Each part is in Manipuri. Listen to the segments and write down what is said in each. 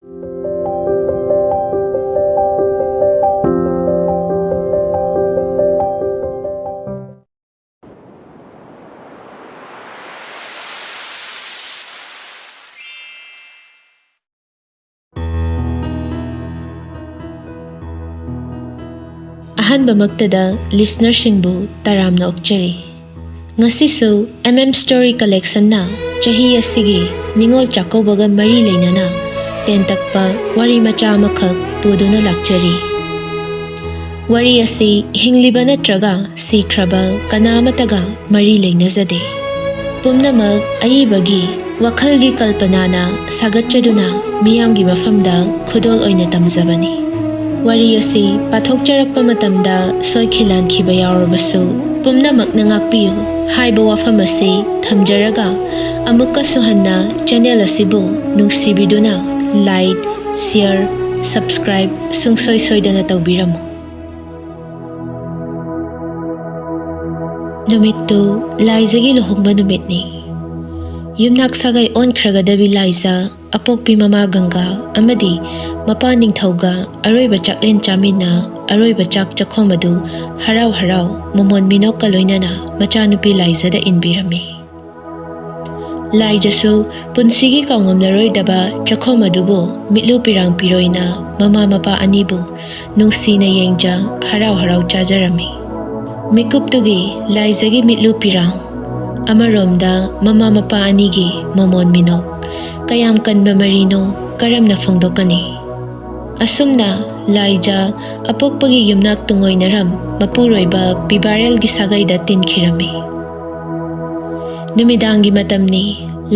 Ahanbamaktada listener singbu taramna okchari. Ngasisu Story Collection na chahi asigi Ningal Chakouba ga mari leinana tentakpa wari macha amakak puduna lakchari. Wari asi hingliba natraga sikraba kanamataga mari leinazade. Pumnamag ayibagi wakhalgi kalpanana sagatchaduna miyamgi mafamda khudol oina tamzabani. Wari asi pathokcharakpa matamda soikhilan khiba yaurabasu pumnamak na ngakpiyu haiba wafam asi thamjaraga amukka suhanna channel asibu nungsibiduna like, share, subscribe sungsoy soidana tawbiramu. Numittu laizagi luhongba numitni. Yumnak sagay onkragadabi laiza apokpi mama ganga amadi mapa ningthauga aroiba chaklen chamina aroiba chak chakhomadu harau harau momon minok kaloinana machanupi laizada inbirami. Laijasu punsigi kaungamlaroidaba chakhomadubu mitlu pirang piroina mama mapa anibu nungsina yengja harau harau chajarami. Mikuptugi laizagi mitlu pirang amaromda mama mapa anigi momon minok kayam kanba marino karam na fongdokani. Asumna laija apokpagi yumnak tungoy naram mapuroiba pibarel gisagayda tinkirami. Numidangi matamni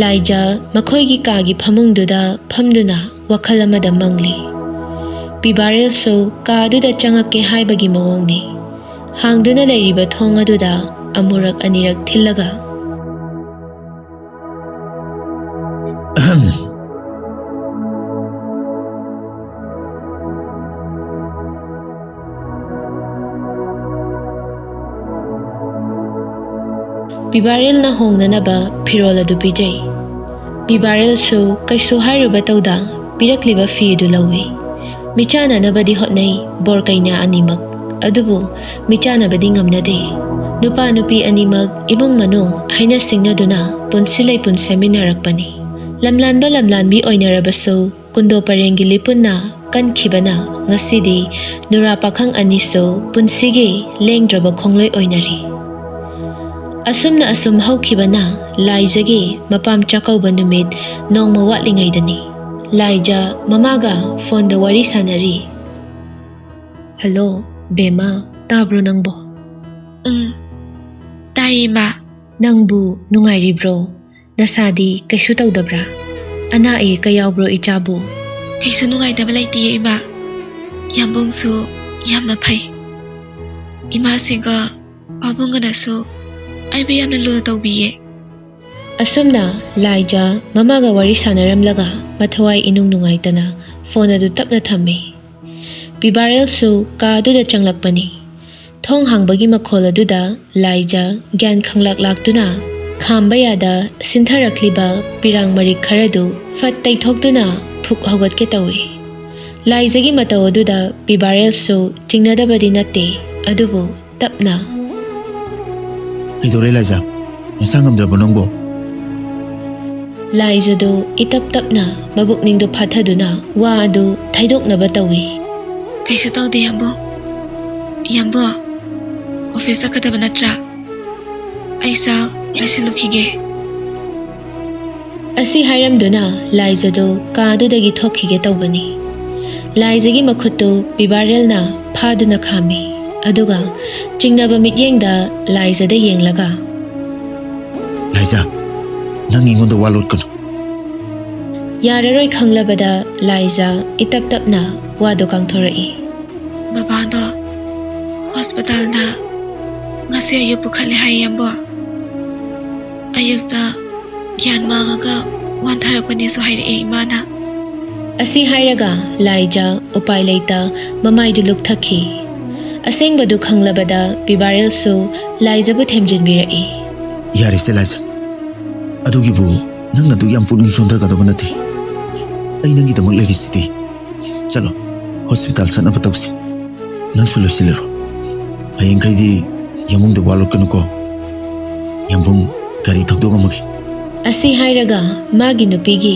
laija makoygi kagi phamungduda phamduna wakhal amada mangli. Pibarel so kaduda changake haibagi mawongni. Hangduna lairiba thong aduda amurak anirak thillaga Pibarel na hongnanaba pirol adu pijay. Pibarel su kaisu hairuba tawda pirakliba fi adu lawi. Michana nabadi hotnay borkayna animag adubu michana badi ngamnade. Nupa nupi animag ibong manong haina singnaduna punsilay punseminarakpani. Lamlanba lamlanbi oinarabaso kundo parengi lipun na kankibana ngasidi nurapakhang aniso punsigi lengdraba khongloy oinari. Asum na asum haukibana laijagi mapam chakouba numit nongma watlingaydani. Laija mamaga phone da wari sanari. Hello, Bema, tabro nangbo? Tayi ma. Nangbu nungairibro? Nasadi kaisu tawdabra? Ana e kayawbro ichabu? Kaisu nungaidaba laitiye ima. Yambungsu yamna phai. Ima singa pabunganasu aibi yamna luna tawbiye. Asumna laija mamaga wari sanaramlaga mathawai inung nungaitana phone adu tapna thammi. Pibarel su kaduda changlakpani. Thong hangbagi makhol aduda laija gyan khanglak laktuna Khambayada sintharakliba pirang marik kharadu fat taithokduna phuk hawatke tawi. Laizagi mataw aduda pibarel su chingnadabadi natte adubu tapna. Kaidore Laiza, nasangamdrabo nangbo? Laizado itap tapna mabukningdo phathaduna wa adu thaidoknaba tawi. Kaisu tawde yambo. Yambo office sakadaba natra. Aisa Lasilukige. Asi hairamduna laizado kadudagi thokhige tawbani. Laizagi makhuttu pibarel na phaduna khami. Aduga chingnaba mityengda laizada yenglaga. Laiza, nang ingonda walot kono. Yararoi khanglabada laiza itap tapna wado kangthorai. Babado hospital na ngasi ayu pukhale hayambo. Ayakta gyan mangaga wantharakpani so haire imana. Asi hairaga laija upay leita mamaidu lukthakhi. Asengbadu khanglabada pibarel su laijabu themjinbirai. Yarise Laiza, adugibu nang nadu yam pudning sonda kadaba nati. ꯑꯩ ꯅꯪꯒꯤꯗꯃꯛ ꯂꯩꯔꯤꯁꯤꯗꯤ ꯆꯠꯂꯣ ꯍꯣꯁꯄꯤꯇꯥꯜ ꯆꯠꯅꯕ ꯇꯧꯁꯤ ꯅꯪꯁꯨ ꯂꯣꯏꯁꯤꯜꯂꯔꯣ ꯍꯌꯦꯡꯈꯩꯗꯤ ꯌꯥꯃꯨꯡꯗ ꯋꯥꯂꯣꯠꯀꯅꯨꯀꯣ ꯌꯥꯝꯕꯨꯡ ꯒꯥꯔꯤ ꯊꯧꯗꯣꯛꯑꯝꯃꯒꯦ ꯑꯁꯤ ꯍꯥꯏꯔꯒ ꯃꯥꯒꯤ ꯅꯨꯄꯤꯒꯤ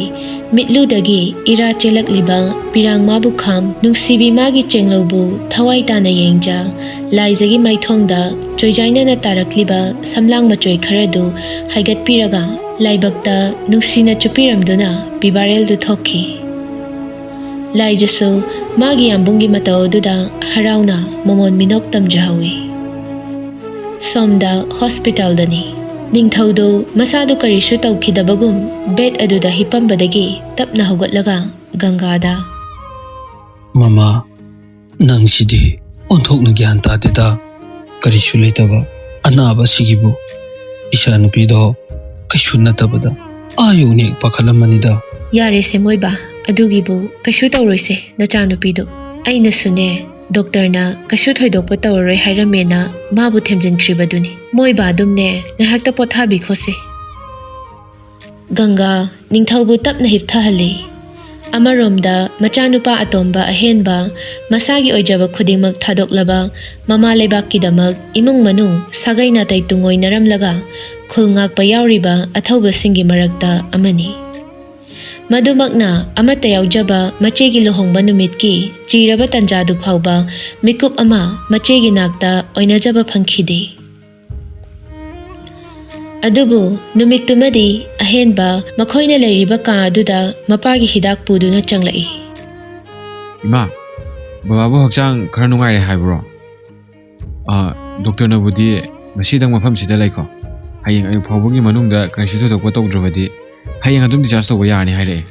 ꯃꯤꯠꯂꯨꯗꯒꯤ ꯏꯔꯥ ꯆꯦꯜꯂꯛꯂꯤꯕ ꯄꯤꯔꯥꯡ ꯃꯥꯕꯨ ꯈꯥꯝ ꯅꯨꯡꯁꯤꯕꯤ ꯃꯥꯒꯤ ꯆꯦꯡꯂꯧꯕꯨ ꯊꯋꯥꯏ ꯇꯥꯅ ꯌꯦꯡꯖ ꯂꯥꯏꯖꯒꯤ ꯃꯥꯏꯊꯣꯡꯗ ꯆꯣꯏꯖꯥꯏꯅꯅ ꯇꯥꯔꯛꯂꯤꯕ ꯁꯝꯂꯥꯡ ꯃꯆꯣꯏ ꯈꯔꯗꯨ ꯍꯥꯏꯒꯠꯄꯤꯔꯒ ꯂꯥꯏꯕꯛꯇ ꯅꯨꯡꯁꯤꯅ ꯆꯨꯞꯄꯤꯔꯝꯗꯨꯅ ꯄꯤꯕꯥꯔꯦꯜꯗꯨ ꯊꯣꯛꯈꯤ ꯂꯥꯏꯖꯁꯨ ꯃꯥꯒꯤ ꯌꯥꯝꯕꯨꯡꯒꯤ ꯃꯇꯧ ꯑꯗꯨꯗ ꯍꯔꯥꯎꯅ ꯃꯃꯣꯟ ꯃꯤꯅꯣꯛ ꯇꯝꯖꯍꯧꯏ ꯁꯣꯝꯗ ꯍꯣꯁꯄꯤꯇꯥꯜꯗꯅꯤ ꯅꯤꯡꯊꯧꯗꯨ ꯃꯁꯥꯗꯨ ꯀꯔꯤꯁꯨ ꯇꯧꯈꯤꯗꯕꯒꯨꯝ ꯕꯦꯠ ꯑꯗꯨꯗ ꯍꯤꯞꯄꯝꯕꯗꯒꯤ ꯇꯞꯅ ꯍꯧꯒꯠꯂꯒ ꯒꯪꯒꯥꯗ ꯃꯃꯥ ꯅꯪꯁꯤꯗꯤ ꯑꯣꯟꯊꯣꯛꯅ ꯒ꯭ꯌꯥꯟ ꯇꯥꯗꯦꯗ ꯀꯔꯤꯁꯨ ꯂꯩꯇꯕ ꯑꯅꯥꯕ ꯑꯁꯤꯒꯤꯕꯨ ꯏꯆꯥ ꯅꯨꯄꯤꯗꯣ ꯀꯩꯁꯨ ꯅꯠꯇꯕꯗ ꯌꯧꯅ ꯄꯥꯈꯠꯂꯝꯃꯅꯤꯗ ꯌꯥꯔꯦꯁꯦ ꯃꯣꯏꯕꯥ ꯑꯗꯨꯒꯤꯕꯨ ꯀꯩꯁꯨ ꯇꯧꯔꯣꯏꯁꯦ ꯅꯆꯥꯅꯨꯄꯤꯗꯨ ꯑꯩꯅꯁꯨꯅꯦ ꯗꯣꯛꯇꯔꯅ ꯀꯩꯁꯨ ꯊꯣꯏꯗꯣꯛꯄ ꯇꯧꯔꯔꯣꯏ ꯍꯥꯏꯔꯝꯃꯦꯅ ꯃꯥꯕꯨ ꯊꯦꯝꯖꯤꯟꯈ꯭ꯔꯤꯕꯗꯨꯅꯤ ꯃꯣꯏꯕꯥ ꯑꯗꯨꯝꯅꯦ ꯉꯥꯏꯍꯥꯛꯇ ꯄꯣꯊꯥꯕꯤꯈꯣꯁꯦ ꯒꯪꯒꯥ ꯅꯤꯡꯊꯧꯕꯨ ꯇꯞꯅ ꯍꯤꯞꯊꯍꯜꯂꯤ ꯑꯃꯔꯣꯝꯗ ꯃꯆꯥꯅꯨꯄꯥ ꯑꯇꯣꯝꯕ ꯑꯍꯦꯟꯕ ꯃꯁꯥꯒꯤ ꯑꯣꯏꯖꯕ ꯈꯨꯗꯤꯡꯃꯛ ꯊꯥꯗꯣꯛꯂꯕ ꯃꯃꯥ ꯂꯩꯕꯥꯛꯀꯤꯗꯃꯛ ꯏꯃꯨꯡ ꯃꯅꯨꯡ ꯁꯥꯒꯩ ꯅꯥꯇꯩ ꯇꯨꯡꯑꯣꯏꯅꯔꯝꯂꯒ ꯈꯨꯜ ꯉꯥꯛꯄ ꯌꯥꯎꯔꯤꯕ ꯑꯊꯧꯕꯁꯤꯡꯒꯤ ꯃꯔꯛꯇ ꯑꯃꯅꯤ ꯃꯗꯨꯃꯛꯅ ꯑꯃꯠꯇ ꯌꯥꯎꯖꯕ ꯃꯆꯦꯒꯤ ꯂꯨꯍꯣꯡꯕ ꯅꯨꯃꯤꯠꯀꯤ ꯆꯤꯔꯕ ꯇꯟꯖꯥꯗꯨ ꯐꯥꯎꯕ ꯃꯤꯀꯨꯞ ꯑꯃ ꯃꯆꯦꯒꯤ ꯅꯥꯛꯇ ꯑꯣꯏꯅꯖꯕ ꯐꯪꯈꯤꯗꯦ ꯑꯗꯨꯕꯨ ꯅꯨꯃꯤꯠꯇꯨꯃꯗꯤ ꯑꯍꯦꯟꯕ ꯃꯈꯣꯏꯅ ꯂꯩꯔꯤꯕ ꯀꯥ ꯑꯗꯨꯗ ꯃꯄꯥꯒꯤ ꯍꯤꯗꯥꯛ ꯄꯨꯗꯨꯅ ꯆꯪꯂꯛꯏ ꯏꯃꯥ ꯕꯕꯥꯕꯨ ꯍꯛꯆꯥꯡ ꯈꯔ ꯅꯨꯡꯉꯥꯏꯔꯦ ꯍꯥꯏꯕ꯭ꯔꯣ ꯗꯣꯛꯇꯔꯅꯕꯨꯗꯤ ꯉꯁꯤꯗꯪ ꯃꯐꯝꯁꯤꯗ ꯂꯩꯀꯣ ꯍꯌꯦꯡ ꯑꯌꯨꯛ ꯐꯥꯎꯕꯒꯤ ꯃꯅꯨꯡꯗ ꯀꯔꯤꯁꯨ ꯊꯣꯏꯗꯣꯛꯄ ꯇꯧꯗ꯭ꯔꯕꯗꯤ ꯍꯌꯦꯡ ꯑꯗꯨꯝ ꯗꯤꯆꯥꯔꯖ ꯇꯧꯕ ꯌꯥꯔꯅꯤ ꯍꯥꯏꯔꯛꯑꯦ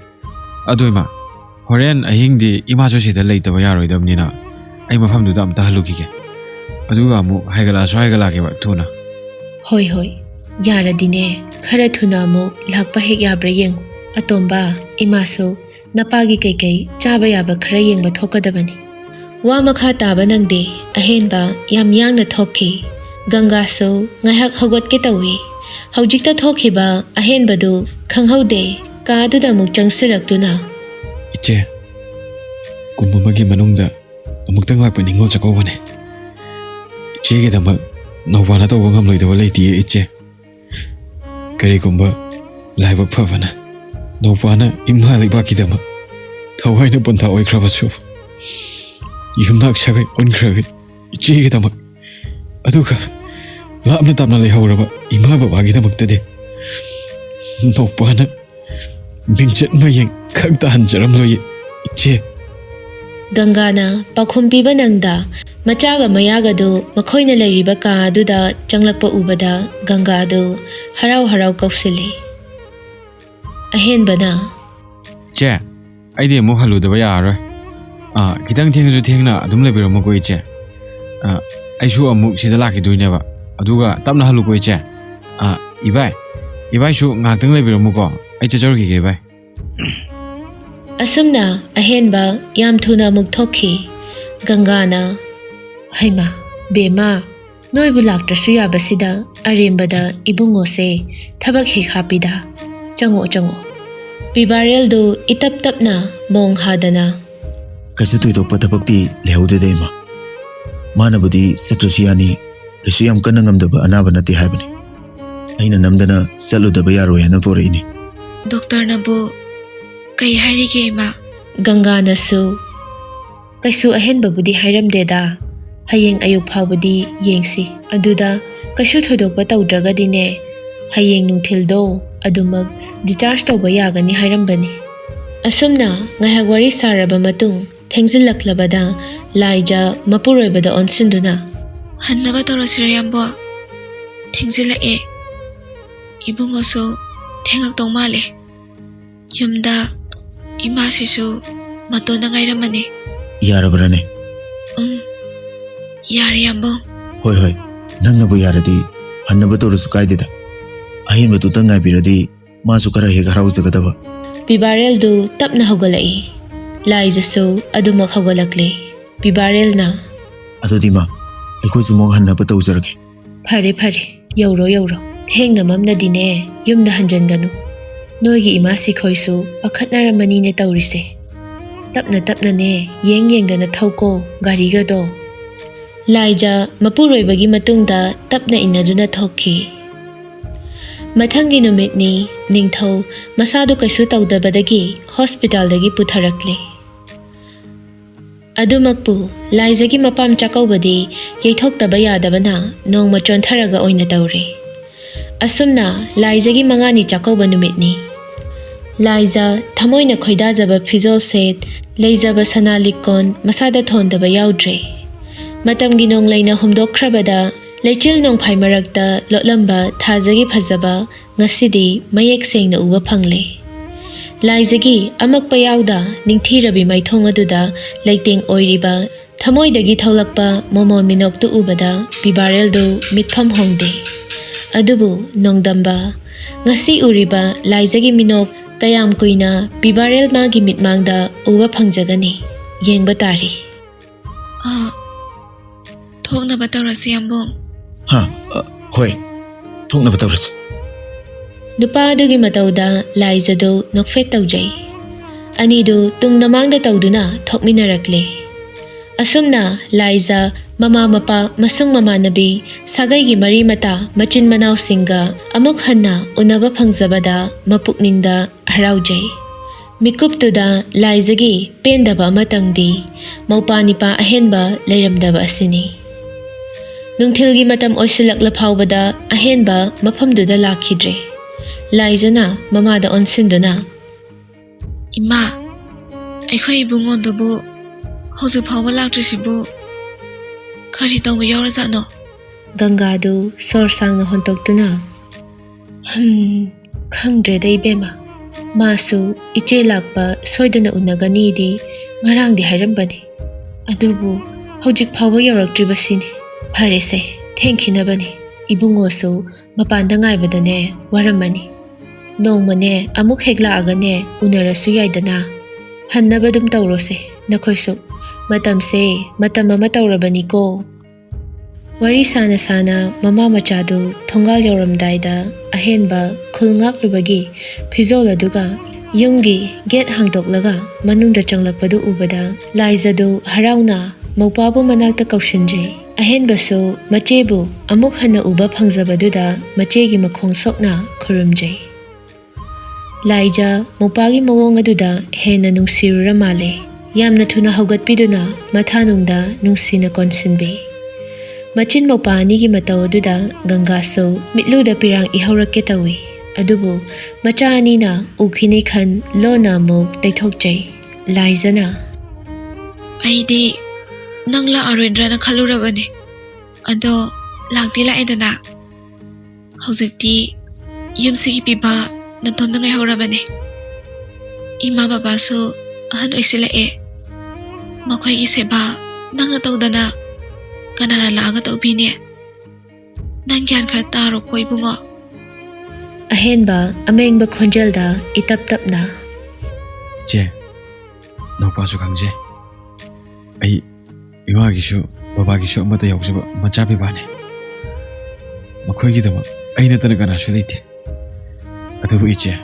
ꯑꯗꯣ ꯏꯃꯥ ꯍꯣꯔꯦꯟ ꯑꯍꯤꯡꯗꯤ ꯏꯃꯥꯁꯨ ꯁꯤꯗ ꯂꯩꯇꯕ ꯌꯥꯔꯣꯏꯗꯕꯅꯤꯅ ꯑꯩ ꯃꯐꯝꯗꯨꯗ ꯑꯝꯇ ꯍꯜꯂꯨꯈꯤꯒꯦ ꯑꯗꯨꯒ ꯑꯃꯨꯛ ꯍꯥꯏꯒꯠꯂꯛꯑꯒꯦꯕ ꯊꯨꯅ ꯍꯣꯏ ꯍꯣꯏ ꯌꯥꯔꯗꯤꯅꯦ ꯈꯔ ꯊꯨꯅ ꯑꯃꯨꯛ ꯂꯥꯛꯄ ꯍꯦꯛ ꯌꯥꯕ꯭ꯔꯥ ꯌꯦꯡꯉꯨ ꯑꯇꯣꯝꯕ ꯏꯃꯥꯁꯨ ꯅꯄꯥꯒꯤ ꯀꯩꯀꯩ ꯆꯥꯕ ꯌꯥꯕ ꯈꯔ ꯌꯦꯡꯕ ꯊꯣꯛꯀꯗꯕꯅꯤ ꯋꯥ ꯃꯈꯥ ꯇꯥꯕ ꯅꯪꯗꯦ ꯑꯍꯦꯟꯕ ꯌꯥꯝ ꯌꯥꯡꯅ ꯊꯣꯛꯈꯤ ꯒꯪꯒꯥꯁꯨ ꯉꯥꯏꯍꯥꯛ ꯍꯧꯒꯠꯀꯦ ꯇꯧꯏ ꯍꯧꯖꯤꯛꯇ ꯊꯣꯛꯈꯤꯕ ꯑꯍꯦꯟꯕꯗꯨ ꯈꯪꯍꯧꯗꯦ ꯀꯥꯗꯨꯗ ꯑꯃꯨꯛ ꯆꯪꯁꯤꯜꯂꯛꯇꯨꯅ ꯏꯆꯦ ꯀꯨꯝ ꯑꯃꯒꯤ ꯃꯅꯨꯡꯗ ꯑꯃꯨꯛꯇꯪ ꯂꯥꯛꯄ ꯅꯤꯡꯒꯣꯜ ꯆꯥꯛꯀꯧꯕꯅꯦ ꯏꯆꯦꯒꯤꯗꯃꯛ ꯅꯧꯄꯥꯅ ꯇꯧꯕ ꯉꯝꯂꯣꯏꯗꯕ ꯂꯩꯇꯤꯌꯦ ꯏꯆꯦ ꯀꯔꯤꯒꯨꯝꯕ ꯂꯥꯏꯕꯛ ꯐꯕꯅ ꯅꯧꯄꯥꯅ ꯏꯃꯥ ꯂꯩꯕꯥꯛꯀꯤꯗꯃꯛ ꯊꯋꯥꯏꯅ ꯄꯟꯊꯥ ꯑꯣꯏꯈ꯭ꯔꯕꯁꯨ ꯌꯨꯝꯅꯥꯛ ꯁꯥꯒꯩ ꯑꯣꯟꯈ꯭ꯔꯕꯤ ꯏꯆꯦꯒꯤꯗꯃꯛ ꯑꯗꯨꯒ ꯂꯥꯞꯅ ꯇꯥꯞꯅ ꯂꯩꯍꯧꯔꯕ ꯏꯃꯥ ꯕꯕꯥꯒꯤꯗꯃꯛꯇꯗꯤ ꯅꯧꯄꯥꯅ ꯃꯤꯡꯆꯠ ꯃꯌꯦꯡ ꯈꯛ ꯇꯥꯍꯟꯖꯔꯝꯂꯣꯏ ꯏꯆꯦ ꯒꯪꯒꯥꯅ ꯄꯥꯎꯈꯨꯝ ꯄꯤꯕ ꯅꯪꯗ ꯃꯆꯥꯒ ꯃꯌꯥꯒꯗꯨ ꯃꯈꯣꯏꯅ ꯂꯩꯔꯤꯕ ꯀꯥ ꯑꯗꯨꯗ ꯆꯪꯂꯛꯄ ꯎꯕꯗ ꯒꯪꯒꯥꯗꯨ ꯍꯔꯥꯎ ꯍꯔꯥꯎ ꯀꯧꯁꯤꯜꯂꯤ ꯑꯍꯦꯟꯕꯅ ꯏꯆꯦ ꯑꯩꯗꯤ ꯑꯃꯨꯛ ꯍꯜꯂꯨꯗꯕ ꯌꯥꯔꯔꯣꯏ ꯈꯤꯇꯪ ꯊꯦꯡꯉꯁꯨ ꯊꯦꯡꯅ ꯑꯗꯨꯝ ꯂꯩꯕꯤꯔꯝꯃꯣꯀꯣ ꯏꯆꯦ ꯑꯩꯁꯨ ꯑꯃꯨꯛ ꯁꯤꯗ ꯂꯥꯛꯈꯤꯗꯣꯏꯅꯦꯕ ꯑꯗꯨꯒ ꯇꯞꯅ ꯍꯜꯂꯨꯀꯣ ꯏꯆे ꯏꯕꯥꯏꯁꯨ ꯉꯥꯏꯍꯥꯛꯇꯪ ꯂꯩꯕꯤꯔꯝꯃꯨꯀꯣ ꯑꯩ ꯆꯠꯆꯔꯨꯈꯤꯒꯦ ꯏꯕꯥꯏ ꯑꯁꯨꯝꯅ ꯑꯍꯦꯟꯕ ꯌꯥꯝ ꯊꯨꯅ ꯑꯃꯨꯛ ꯊꯣꯛꯈꯤ ꯒꯪꯒꯥꯅ ꯍꯩꯃꯥ ꯕꯦꯃꯥ ꯅꯣꯏꯕꯨ ꯂꯥꯛꯇ꯭ꯔꯁꯨ ꯌꯥꯕꯁꯤꯗ ꯑꯔꯦꯝꯕꯗ ꯏꯕꯨꯡꯉꯣꯁꯦ ꯊꯕꯛ ꯍꯦꯛ ꯍꯥꯞꯄꯤꯗ ꯆꯪꯉꯣ ꯄꯤꯕꯥꯔꯦꯜꯗꯨ ꯏꯇꯞ ꯇꯞꯅ ꯃꯣꯡ ꯍꯥꯗꯅ ꯀꯩꯁꯨ ꯊꯣꯏꯗꯣꯛꯄ ꯊꯕꯛꯇꯤ ꯂꯩꯍꯧꯗꯦꯗ ꯏꯃꯥ ꯃꯥꯅꯕꯨꯗꯤ ꯆꯠꯇ꯭ꯔꯁꯨ ꯌꯥꯅꯤ ꯀꯩꯁꯨ ꯌꯥꯝ ꯀꯟꯅ ꯉꯝꯗꯕ ꯑꯅꯥꯕ ꯅꯠꯇꯦ ꯍꯥꯏꯕꯅꯤ ꯑꯩꯅ ꯅꯝꯗꯅ ꯆꯠꯂꯨꯗꯕ ꯌꯥꯔꯣꯏ ꯍꯥꯏꯅ ꯄꯣꯔꯛꯏꯅꯤ ꯗꯣꯛꯇꯔꯅꯕꯨ ꯀꯩ ꯍꯥꯏꯔꯤꯒꯦ ꯏꯃꯥ ꯒꯪꯒꯥꯅꯁꯨ ꯀꯩꯁꯨ ꯑꯍꯦꯟꯕꯕꯨꯗꯤ ꯍꯥꯏꯔꯝꯗꯦꯗ ꯍꯌꯦꯡ ꯑꯌꯨꯛ ꯐꯥꯎꯕꯗꯤ ꯌꯦꯡꯁꯤ ꯑꯗꯨꯗ ꯀꯩꯁꯨ ꯊꯣꯏꯗꯣꯛꯄ ꯇꯧꯗ꯭ꯔꯒꯗꯤꯅꯦ ꯍꯌꯦꯡ ꯅꯨꯡꯊꯤꯜꯗꯣ ꯑꯗꯨꯃꯛ ꯗꯤꯆꯥꯔꯖ ꯇꯧꯕ ꯌꯥꯒꯅꯤ ꯍꯥꯏꯔꯝꯕꯅꯤ ꯑꯁꯨꯝꯅ ꯉꯥꯏꯍꯥꯛ ꯋꯥꯔꯤ ꯁꯥꯔꯕ ꯃꯇꯨꯡ ꯊꯦꯡꯖꯤꯜꯂꯛꯂꯕꯗ ꯂꯥꯏꯖ ꯃꯄꯨꯔꯣꯏꯕꯗ ꯑꯣꯟꯁꯤꯟꯗꯨꯅ ꯍꯟꯅꯕ ꯇꯧꯔꯁꯤꯔ ꯌꯥꯝꯕꯣ ꯊꯦꯡꯖꯤꯜꯂꯛꯑꯦ ꯏꯕꯨꯡꯉꯣꯁꯨ ꯊꯦꯡꯉꯛꯇꯧ ꯃꯥꯜꯂꯦ ꯌꯨꯝꯗ ꯏꯃꯥꯁꯤꯁꯨ ꯃꯇꯣꯟꯗ ꯉꯥꯏꯔꯝꯃꯅꯤ ꯌꯥꯔꯕ꯭ꯔꯅꯦ ꯌꯥꯔꯦ ꯌꯥꯝꯕꯣ ꯍꯣꯏ ꯅꯪꯅꯕꯨ ꯌꯥꯔꯗꯤ ꯍꯟꯅꯕ ꯇꯧꯔꯁꯨ ꯀꯥꯏꯗꯦꯗ ꯑꯍꯦꯟꯕꯗꯨꯇ ꯉꯥꯏꯕꯤꯔꯗꯤ ꯃꯥꯁꯨ ꯈꯔ ꯍꯦꯛ ꯍꯔꯥꯎꯖꯒꯗꯕ ꯄꯤꯕꯥꯔꯦꯜꯗꯨ ꯇꯞꯅ ꯍꯧꯒꯠꯂꯛꯏ ꯂꯥꯏꯖꯁꯨ ꯑꯗꯨꯃꯛ ꯍꯧꯒꯠꯂꯛꯂꯤ ꯄꯤꯕꯥꯔꯦꯜꯅ ꯑꯗꯨꯗꯤ ꯃꯥ ꯑꯩꯈꯣꯏꯁꯨ ꯑꯃꯨꯛ ꯍꯟꯅꯕ ꯇꯧꯖꯔꯒꯦ ꯐꯔꯦ ꯌꯧꯔꯣ ꯊꯦꯡꯅ ꯃꯝꯅꯗꯤꯅꯦ ꯌꯨꯝꯗ ꯍꯟꯖꯟꯒꯅꯨ Noigi ima sikhoisu pakhatnaramani taurise. Tapna tapnane yengdana thauko gariga do. Laija mapuroibagi matungda tapna inaduna thokki. Mathangi numitni Ninthoi masadu kaisu tawdabadagi hospitaldagi putharakle. Adumakpu Laijagi mapam Chakoubadi Yaikhomba yadabana nongma chontharaga oina tawre. Asumna Laijagi mangani Chakouba numitni. Laija thamoina khoidajaba fizol set leijaba sanalikon masada thondaba yaudre. Matamgi nonglaina humdokhrabada leichil nongphai marakta lotlamba thajagi phajaba ngasidi mayek sengna uba phangle. Laijagi amakpa yauda ningthirabi maithong aduda leiteng oiriba thamoidagi tholakpa momon minoktu ubada bibareldo mitpham hongde. Adubu nongdamba ngasi uriba Laijagi minok kayam kuina bibarel magi mitmangda uba phangjagani yengba tari. Thokna batawrasi ambong. Ha, hoi. Thokna batawrasi. Nupa adugi matawda Laijado nokfet tawjay. Anidu tungnamangda tawduna thokminarakle. Asumna Laija mama mapa masung mamanabi sagaigi mari mata machin manaw singa amuk hanna unaba phangjabada mapukningda haraujay. Mikuptuda Laijagi pendaba matangdi maupanipa ahenba leiramdaba asini. Nungthilgi matam oisilakla phawbada ahenba mafamduda lakhidre. Laijana mamada onsinduna. Ima, akhoi ibungondobu hojik phawba laktrisibu kari tawba yawrajano. Gangadu sorsangna hontoktuna. Khangdreda ibema. Masu iche lakpa soidana unaganidi ngarangdi hairambani. Adubu hojik phawba yawraktribasini. Pharese thenkinabani. Ibungosu mapanda ngaibadane waramani. Nongmane amuk heglaagane unarasu yaidana. Hannabadum tawrose nakhoisu matamse matama tawrabani ko. Wari sana sana mama machadu thongal yoramdaida ahenba khulngaklubagi phizoladuga yumgi get hangdoklaga manungda changlakpadu ubada Laijadu harauna maupabu manakta kaushinjay. Ahenbasu machebu amuk hanna uba phangjabaduda machegi makhong sokna khurumjay. Laija mupagi mawong aduda hena nungsirura male. Yamna thuna haugatpiduna mathanungda nungsina konsinbe. Machin mopani gi mataw aduda Gangaso mitluda pirang ihawrakke tawi. Adubu macha anina ukhini khan lona muk taithokjay. Laijana Aidi nangla aroindrana khalurabani. Ado lakti laidana. Hojikti yumsigi piba nantomda ngaihawrabani. Ima babasu ahan oisilae. Makhoigi seba nanga tawdana kanana laaga tawbine. Nang gyan kha taro koibungo. Ahenba amengba khonjelda itap tapna. Je, nokpasu khangje. Ai imagishu babagishu amata yaujaba machapi bane. Makhoigidama aina tana kanasu leite. Adubu iche.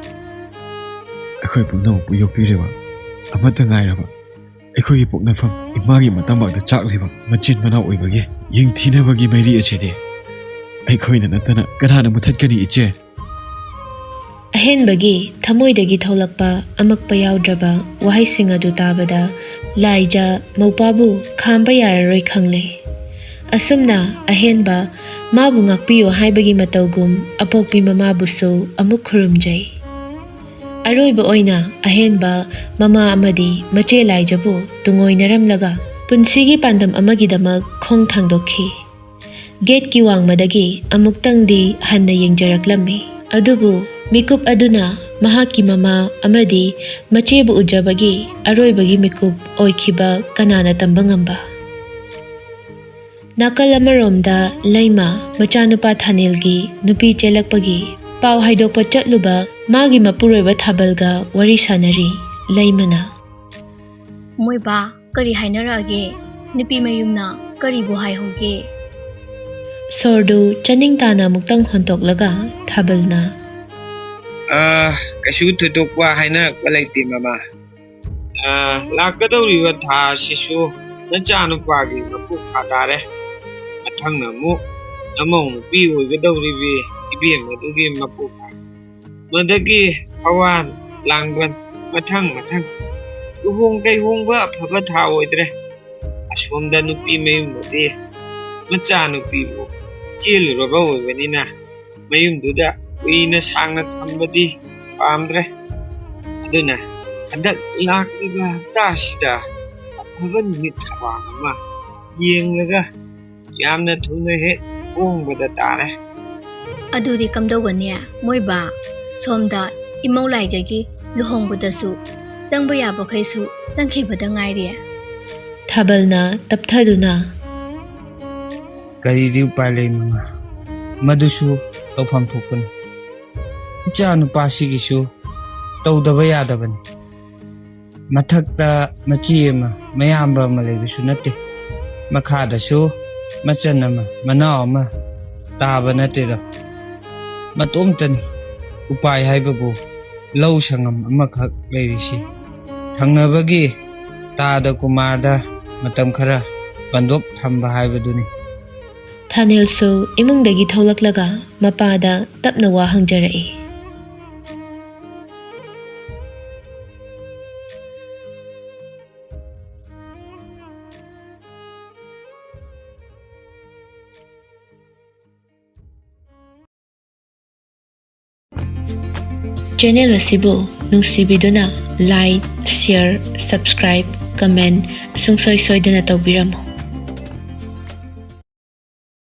Akhoi puknamakpu yokpireba amata ngairaba. Akhoi puknafam imagi matambakda chakliba machin manaw oibagi yengthinabagi mairi achide. Aikhoina natana kanana muthatkani iche. Ahenbagi thamoidagi tholakpa amakpa yaudraba wahaising adu tabada Laija maupabu khamba yararoi khangle. Asumna ahenba mabu ngakpiyo haibagi matawgum apokpi mamabuso amuk khurumjay. Aroiba oina ahenba mama amadi mache Laijabu tungoinaramlaga punsigi pandam amagidamak khong thangdokhi. Gate ki wangmadagi amuktangdi hanna yengjaraklami. Adubu mikup aduna mahaki mama amadi machebu ujabagi aroibagi mikup oikhiba kanana tambangamba. Nakal amaromda Laima machanupa Thanilgi nupi chelakpagi pau haidokpa chatluba magi mapuroiba thabalga wari sanari Laimana. Moiba kari hainarage nupi mayumna kari bu haihoge. Sordu chaning tana muktang hontoklaga thabalna. Kaisu thotokpa hainarakpa leite mama. Lakadoriba tha asisu nachanupaagi mapuk tha tare. Mathangna amuk namong nupi oigadoribi ibemadugi mapuk tha. Madagi hawan langban mathang luhong kay hongba afaba tha oidre. Asomda nupi mayumdadi machanupibu cheluraba oibanina mayumduda kuina sangna thambadi pamdre. Aduna handak lakiba tasida afaba numit thabang ama yenglaga yamna thuna he hongbada tare. ꯑꯗꯨꯗꯤ ꯀꯝꯗꯧꯒꯅꯤ ꯃꯣꯏꯕꯥ ꯁꯣꯝꯗ ꯏꯃꯧ ꯂꯥꯏꯖꯒꯤ ꯂꯨꯍꯣꯡꯕꯗꯁꯨ ꯆꯪꯕ ꯌꯥꯕꯈꯩꯁꯨ ꯆꯪꯈꯤꯕꯗ ꯉꯥꯏꯔꯤ ꯊꯥꯕꯜꯅ ꯇꯞꯊꯗꯨꯅ ꯀꯔꯤꯗꯤ ꯎꯄꯥꯏ ꯂꯩ ꯃꯃꯥ ꯃꯗꯨꯁꯨ ꯇꯧꯐꯝ ꯊꯣꯛꯄꯅꯤ ꯏꯆꯥ ꯅꯨꯄꯥꯁꯤꯒꯤꯁꯨ ꯇꯧꯗꯕ ꯌꯥꯗꯕꯅꯤ ꯃꯊꯛꯇ ꯃꯆꯤ ꯑꯃ ꯃꯌꯥꯝꯕ ꯑꯃ ꯂꯩꯕꯁꯨ ꯅꯠꯇꯦ ꯃꯈꯥꯗꯁꯨ ꯃꯆꯟ ꯑꯃ ꯃꯅꯥꯎ ꯑꯃ ꯇꯥꯕ ꯅꯠꯇꯦꯗ ꯃꯇꯣꯝꯇꯅꯤ ꯎꯄꯥꯏ ꯍꯥꯏꯕꯕꯨ ꯂꯧ ꯁꯪꯉꯝ ꯑꯃꯈꯛ ꯂꯩꯔꯤꯁꯤ ꯊꯪꯅꯕꯒꯤ ꯇꯥꯗ ꯀꯨꯃꯥꯔꯗ ꯃꯇꯝ ꯈꯔ ꯕꯟꯗꯣꯞ ꯊꯝꯕ ꯍꯥꯏꯕꯗꯨꯅꯤ ꯊꯥꯅꯦꯜꯁꯨ ꯏꯃꯨꯡꯗꯒꯤ ꯊꯣꯛꯂꯛꯂꯒ ꯃꯄꯥꯗ ꯇꯞꯅ ꯋꯥ ꯍꯪꯖꯔꯛꯏ ꯆꯦꯅꯦꯜ ꯑꯁꯤꯕꯨ ꯅꯨꯡꯁꯤꯕꯤꯗꯨꯅ ꯂꯥꯏꯛ, ꯁꯤꯌꯔ, ꯁꯕꯁꯀ꯭ꯔꯥꯏꯕ, ꯀꯃꯦꯟ ꯁꯨꯡꯁꯣꯏ ꯁꯣꯏꯗꯅ ꯇꯧꯕꯤꯔꯝꯃꯨ